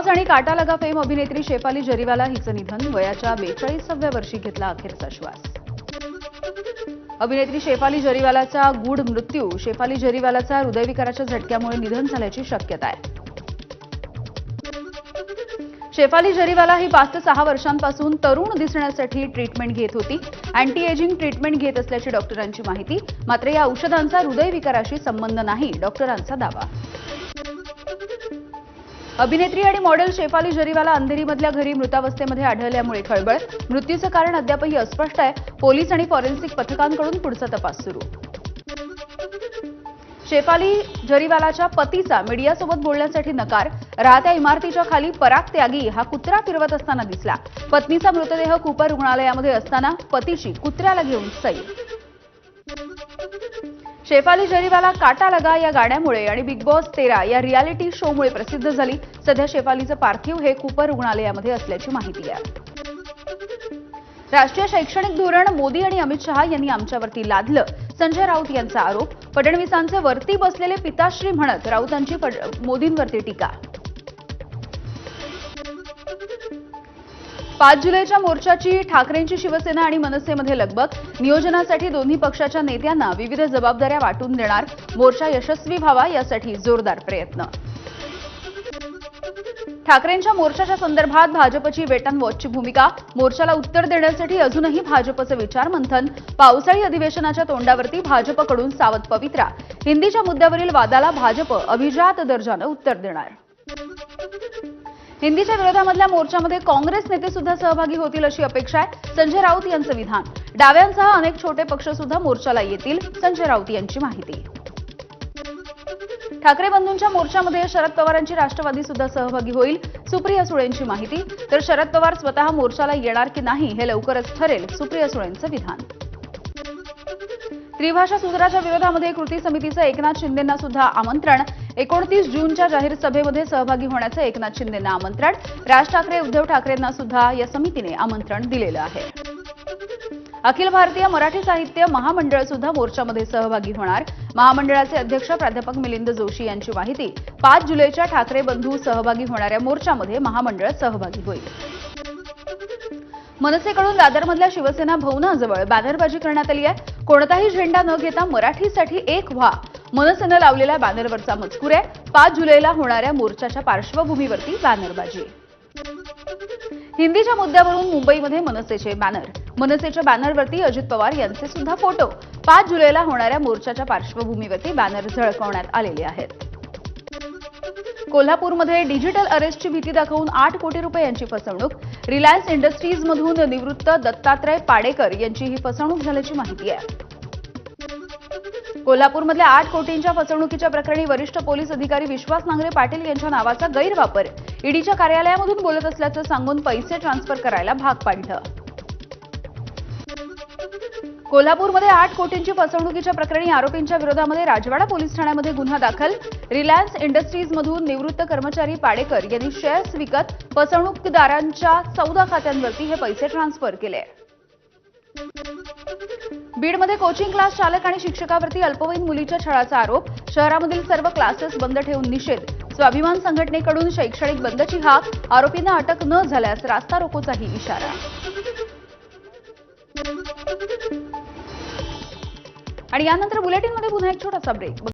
ऑज आणि काटा लगा फेम अभिनेत्री शेफाली जरीवाला हिचं निधन. वयाच्या 42व्या वर्षी घेतला अखेरचा श्वास. अभिनेत्री शेफाली जरीवालाचा गूढ मृत्यू. शेफाली जरीवालाचा हृदयविकाराच्या झटक्यामुळे निधन झाल्याची शक्यता आहे. शेफाली जरीवाला ही 5 ते 6 वर्षांपासून तरुण दिसण्यासाठी ट्रीटमेंट घेत होती. अँटी एजिंग ट्रीटमेंट घेत असल्याची डॉक्टरांची माहिती. मात्र या औषधांचा हृदयविकाराशी संबंध नाही, डॉक्टरांचा दावा. अभिनेत्री आणि मॉडेल शेफाली जरीवाला अंधेरीमधल्या घरी मृतावस्थेमध्ये आढळल्यामुळे खळबळ. मृत्यूचं कारण अद्यापही अस्पष्ट आहे. पोलीस आणि फॉरेन्सिक पथकांकडून पुढचा तपास सुरू. शेफाली जरीवालाच्या पतीचा मीडियासोबत बोलण्यासाठी नकार. राहत्या इमारतीच्या खाली पराग त्यागी हा कुत्रा फिरवत असताना दिसला. पत्नीचा मृतदेह कूपर रुग्णालयामध्ये असताना पतीची कुत्र्याला घेऊन सैर. शेफाली जरीवाला काटा लगा या गाण्यामुळे आणि बिग बॉस 13 या रियालिटी शोमुळे प्रसिद्ध झाली. सध्या शेफालीचं पार्थिव हे कूपर रुग्णालयामध्ये असल्याची माहिती आहे. राष्ट्रीय शैक्षणिक धोरण मोदी आणि अमित शहा यांनी आमच्यावरती लादलं. संजय राऊत यांचा आरोप. फडणवीसांचे वरती बसलेले पिताश्री म्हणत राऊतांची मोदींवरती टीका. 5 जुलैच्या मोर्चाची ठाकरेंची शिवसेना आणि मनसेमध्ये लगबग. नियोजनासाठी दोन्ही पक्षाच्या नेत्यांना विविध जबाबदाऱ्या वाटून देणार. मोर्चा यशस्वी व्हावा यासाठी जोरदार प्रयत्न. ठाकरेंच्या मोर्चाच्या संदर्भात भाजपची वेट अँड वॉचची भूमिका. मोर्चाला उत्तर देण्यासाठी अजूनही भाजपचं विचारमंथन. पावसाळी अधिवेशनाच्या तोंडावरती भाजपकडून सावध पवित्रा. हिंदीच्या मुद्द्यावरील वादाला भाजप अभिजात दर्जानं उत्तर देणार. हिंदीच्या विरोधामधल्या मोर्चामध्ये काँग्रेस नेते सुद्धा सहभागी होतील अशी अपेक्षा आहे. संजय राऊत यांचं विधान. डाव्यांसह अनेक छोटे पक्ष सुद्धा मोर्चाला येतील. संजय राऊत यांची माहिती. ठाकरे बंधूंच्या मोर्चामध्ये शरद पवारांची राष्ट्रवादी सुद्धा सहभागी होईल. सुप्रिया सुळेंची माहिती. तर शरद पवार स्वतः मोर्चाला येणार की नाही हे लवकरच ठरेल. सुप्रिया सुळेंचं विधान. त्रिभाषा सूत्राच्या विरोधामध्ये कृती समितीचं एकनाथ शिंदेंना सुद्धा आमंत्रण. 29 जूनच्या जाहीर सभेमध्ये सहभागी होण्याचं एकनाथ शिंदेंना आमंत्रण. राज ठाकरे उद्धव ठाकरेंना सुद्धा या समितीने आमंत्रण दिलेलं आहे. अखिल भारतीय मराठी साहित्य महामंडळ सुद्धा मोर्चामध्ये सहभागी होणार. महामंडळाचे अध्यक्ष प्राध्यापक मिलिंद जोशी यांची माहिती. 5 जुलैच्या ठाकरे बंधू सहभागी होणाऱ्या मोर्चामध्ये महामंडळ सहभागी होईल. मनसेकडून दादरमधल्या शिवसेना भवनाजवळ बॅनरबाजी करण्यात आली आहे. कोणताही झेंडा न घेता मराठीसाठी एक व्हा. मनसेनं लावलेल्या बॅनरवरचा मजकूर आहे. 5 जुलैला होणाऱ्या मोर्चाच्या पार्श्वभूमीवरती बॅनरबाजी. हिंदीच्या मुद्द्यावरून मुंबईमध्ये मनसेचे बॅनर. मनसेच्या बॅनरवरती अजित पवार यांचे सुद्धा फोटो. 5 जुलैला होणाऱ्या मोर्चाच्या पार्श्वभूमीवरती बॅनर झळकवण्यात आलेले आहेत. कोल्हापूरमध्ये डिजिटल अरेस्टची भीती दाखवून 8 कोटी रुपयांची फसवणूक. रिलायन्स इंडस्ट्रीजमधून निवृत्त दत्तात्रय पाडेकर यांची ही फसवणूक झाल्याची माहिती आहे. कोल्हापूरमधल्या 8 कोटींच्या फसवणुकीच्या प्रकरणी वरिष्ठ पोलीस अधिकारी विश्वास नांगरे पाटील यांच्या नावाचा गैरवापर. ईडीच्या कार्यालयामधून बोलत असल्याचं सांगून पैसे ट्रान्सफर करायला भाग पाडलं. कोल्हापूरमध्ये 8 कोटींची फसवणुकीच्या प्रकरणी आरोपींच्या विरोधामध्ये राजवाडा पोलीस ठाण्यामध्ये गुन्हा दाखल. रिलायन्स इंडस्ट्रीजमधून निवृत्त कर्मचारी पाडेकर यांनी शेअर्स विकत फसवणूकदारांच्या 14 खात्यांवरती हे पैसे ट्रान्सफर केले. बीडमध्ये कोचिंग क्लास चालक आणि शिक्षकावरती अल्पवयीन मुलीच्या छळाचा आरोप. शहरामधील सर्व क्लासेस बंद ठेवून निषेध. स्वाभिमान संघटनेकडून शैक्षणिक बंदची हाक. आरोपींना अटक न झाल्यास रास्ता रोकोचाही इशारा. आणि यानंतर बुलेटिनमध्ये पुन्हा एक छोटासा ब्रेक.